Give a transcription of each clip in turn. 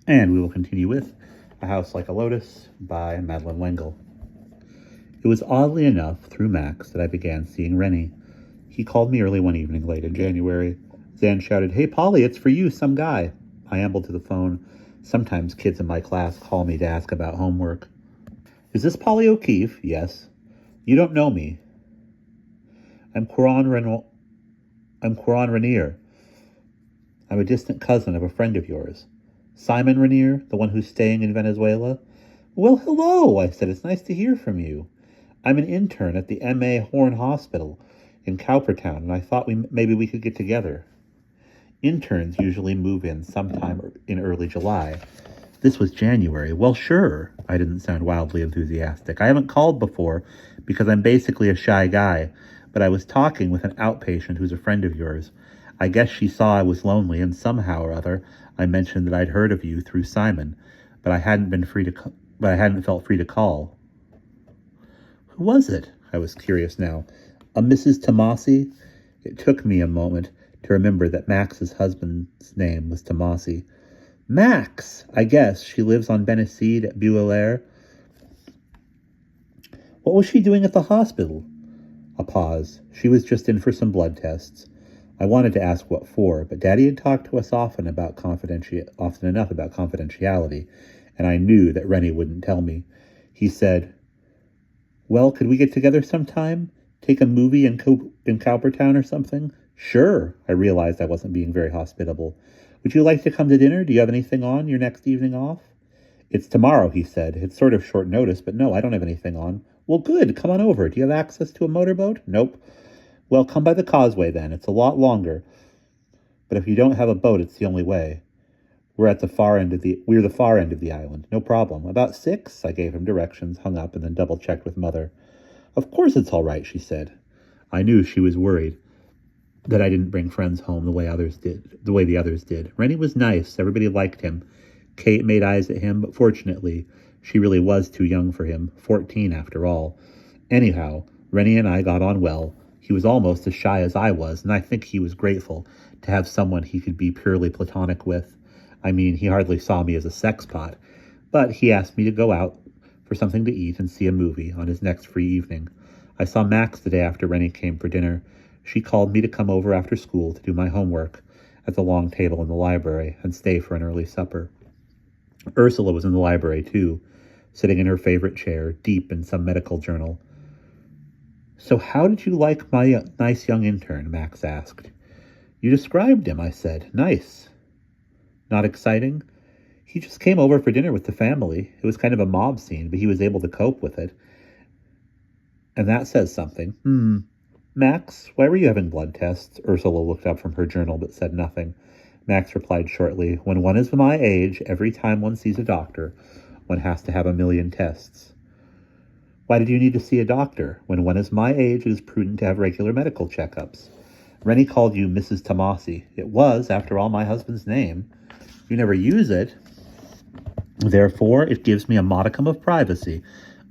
And we will continue with A House Like a Lotus by Madeleine L'Engle. It was oddly enough through Max that I began seeing Rennie. He called me early one evening late in January. Zan shouted, "Hey, Polly, it's for you, some guy." I ambled to the phone. Sometimes kids in my class call me to ask about homework. "Is this Polly O'Keefe?" "Yes." "You don't know me." I'm Coran Rainier. I'm a distant cousin of a friend of yours." "Simon Rainier, the one who's staying in Venezuela?" "Well, hello," I said. "It's nice to hear from you. I'm an intern at the M.A. Horn Hospital in Cowpertown, and I thought maybe we could get together." Interns usually move in sometime in early July. This was January. "Well, sure." I didn't sound wildly enthusiastic. "I haven't called before because I'm basically a shy guy, but I was talking with an outpatient who's a friend of yours. I guess she saw I was lonely, and somehow or other I mentioned that I'd heard of you through Simon, but I hadn't felt free to call." "Who was it?" I was curious now. "A Mrs. Tomasi?" It took me a moment to remember that Max's husband's name was Tomasi. "Max! I guess she lives on Benecide at Beau-Ilaire." "What was she doing at the hospital?" A pause. "She was just in for some blood tests." I wanted to ask what for, but Daddy had talked to us often enough about confidentiality, and I knew that Rennie wouldn't tell me. He said, "Well, could we get together sometime? Take a movie in Cowpertown or something?" "Sure." I realized I wasn't being very hospitable. "Would you like to come to dinner? Do you have anything on your next evening off?" "It's tomorrow," he said. "It's sort of short notice, but no, I don't have anything on." "Well, good. Come on over. Do you have access to a motorboat?" "Nope." "Well, come by the causeway then. It's a lot longer. But if you don't have a boat, it's the only way. We're the far end of the island." "No problem." "About 6?" I gave him directions, hung up, and then double-checked with Mother. "Of course it's all right," she said. I knew she was worried that I didn't bring friends home the way the others did. Rennie was nice. Everybody liked him. Kate made eyes at him, but fortunately, she really was too young for him. 14 after all. Anyhow, Rennie and I got on well. He was almost as shy as I was, and I think he was grateful to have someone he could be purely platonic with. I mean, he hardly saw me as a sex pot, but he asked me to go out for something to eat and see a movie on his next free evening. I saw Max the day after Rennie came for dinner. She called me to come over after school to do my homework at the long table in the library and stay for an early supper. Ursula was in the library, too, sitting in her favorite chair, deep in some medical journal. "So how did you like my nice young intern?" Max asked. "You described him," I said. "Nice." "Not exciting?" "He just came over for dinner with the family. It was kind of a mob scene, but he was able to cope with it. And that says something." "Max, why were you having blood tests?" Ursula looked up from her journal but said nothing. Max replied shortly, "When one is my age, every time one sees a doctor, one has to have a million tests." "Why did you need to see a doctor? When one is my age, it is prudent to have regular medical checkups." "Rennie called you Mrs. Tomasi." "It was, after all, my husband's name." "You never use it." "Therefore, it gives me a modicum of privacy,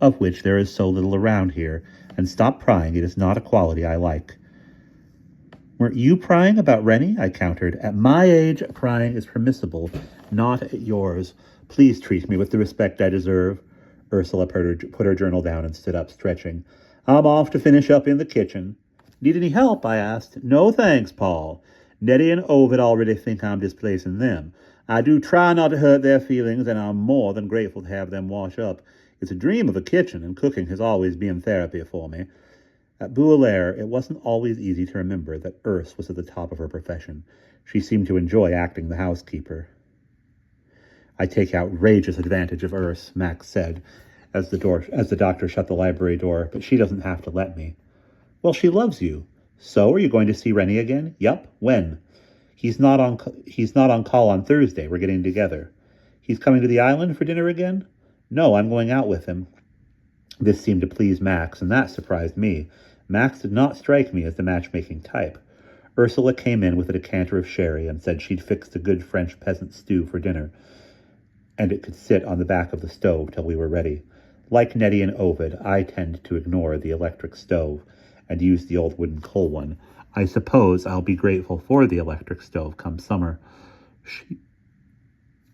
of which there is so little around here. And stop prying, it is not a quality I like." "Weren't you prying about Rennie?" I countered. "At my age, prying is permissible, not at yours. Please treat me with the respect I deserve." Ursula put her journal down and stood up, stretching. "I'm off to finish up in the kitchen." "Need any help?" I asked. "No, thanks, Paul. Nettie and Ovid already think I'm displacing them. I do try not to hurt their feelings, and I'm more than grateful to have them wash up. It's a dream of a kitchen, and cooking has always been therapy for me." At Beau-Ilaire, it wasn't always easy to remember that Urs was at the top of her profession. She seemed to enjoy acting the housekeeper. "I take outrageous advantage of Urs," Max said, as the doctor shut the library door, "but she doesn't have to let me." "Well, she loves you." "So, are you going to see Rennie again?" "Yup." "When?" He's not on call on Thursday. We're getting together." "He's coming to the island for dinner again?" "No, I'm going out with him." This seemed to please Max, and that surprised me. Max did not strike me as the matchmaking type. Ursula came in with a decanter of sherry and said she'd fixed a good French peasant stew for dinner, and it could sit on the back of the stove till we were ready. Like Nettie and Ovid, I tend to ignore the electric stove and use the old wooden coal one. I suppose I'll be grateful for the electric stove come summer.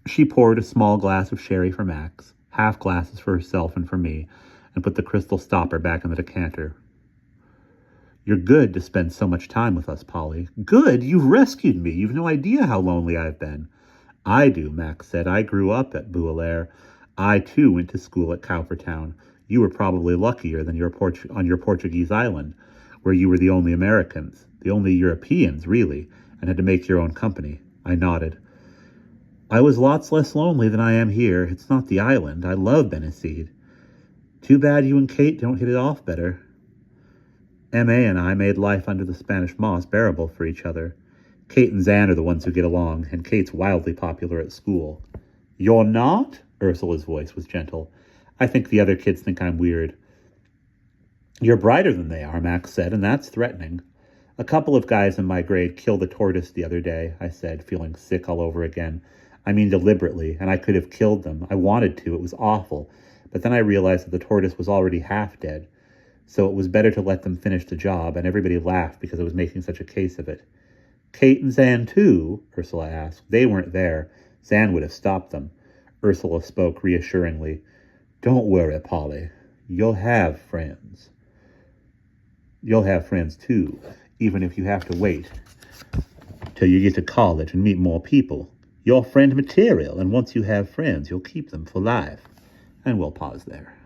She She poured a small glass of sherry for Max, half glasses for herself and for me, and put the crystal stopper back in the decanter. You're good to spend so much time with us, Polly. Good? You've rescued me. You've no idea how lonely I've been. I do, Max said. I grew up at Bouillère. I, too, went to school at Cowpertown. You were probably luckier than on your Portuguese island, where you were the only Americans, the only Europeans, really, and had to make your own company. I nodded. I was lots less lonely than I am here. It's not the island. I love Benecide. Too bad you and Kate don't hit it off better. M.A. and I made life under the Spanish moss bearable for each other. Kate and Zan are the ones who get along, and Kate's wildly popular at school. You're not? Ursula's voice was gentle. I think the other kids think I'm weird. You're brighter than they are, Max said, and that's threatening. A couple of guys in my grade killed a tortoise the other day, I said, feeling sick all over again. I mean deliberately, and I could have killed them. I wanted to. It was awful. But then I realized that the tortoise was already half dead. So it was better to let them finish the job, and everybody laughed because I was making such a case of it. Kate and Zan, too? Ursula asked. They weren't there. Zan would have stopped them. Ursula spoke reassuringly. Don't worry, Polly. You'll have friends. You'll have friends, too, even if you have to wait till you get to college and meet more people. You're friend material, and once you have friends, you'll keep them for life. And we'll pause there.